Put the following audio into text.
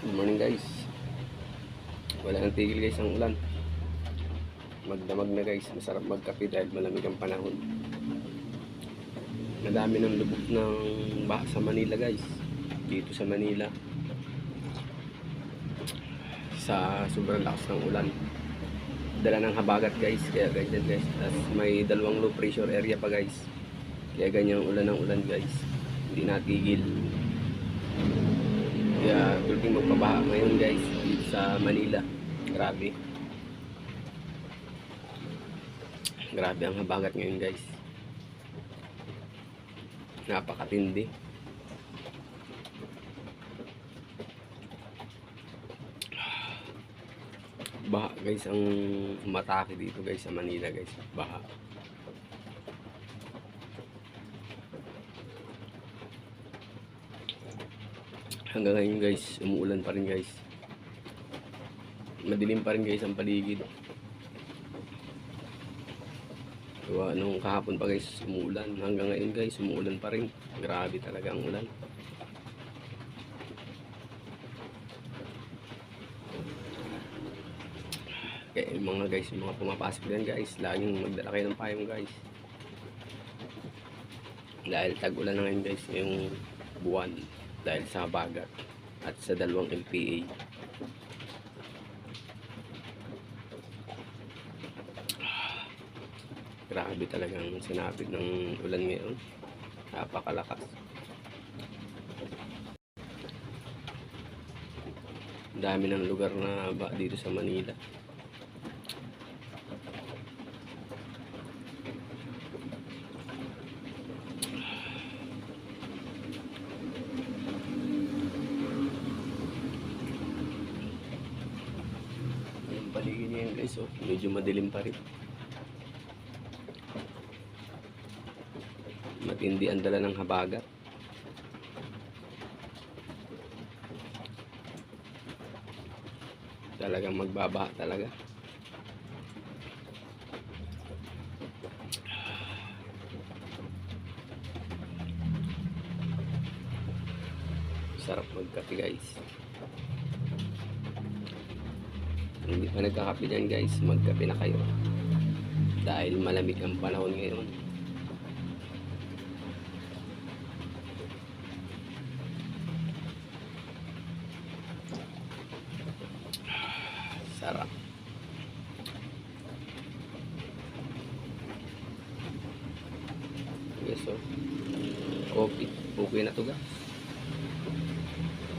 Good morning guys. Wala nang tigil guys ang ulan. Magdamag na guys. Masarap magkape dahil malamig ang panahon. Madami ng lubog ng baha sa Manila guys. Dito sa Manila. Sa sobrang lakas ng ulan. Dala ng habagat guys. Kaya ganyan guys. Tapos may dalawang low pressure area pa guys. Kaya ganyan ulan ng ulan guys. Hindi natigil. Kaya tuloy magpabaha ngayon guys dito sa Manila. Grabe. Grabe ang habagat ngayon guys. Napakatindi. Baha guys ang matake dito guys sa Manila guys. Baha. Hanggang ngayon guys, umuulan pa rin guys. Madilim pa rin guys ang paligid. Diba, nung kahapon pa guys, umuulan. Hanggang ngayon guys, umuulan pa rin. Grabe talaga ang ulan. Kaya yung mga guys, yung mga pumapasok din guys, laging magdala kayo ng payong guys. Dahil tag-ulan na ngayon guys, yung buwan. Dahil sa habagat at sa dalawang LPA. Grabe talagang sinapit ng ulan ngayon. Napakalakas. Dami ng lugar na ba dito sa Manila. Paligid niya guys, oh, medyo madilim pa rin. Matindi ang dala ng habagat. Talagang magbabaha talaga. Sarap magkape guys. Hindi pa nagkakape dyan guys, magkape na kayo dahil malamig ang panahon ngayon. Sarap. Yes, so coffee okay na to guys.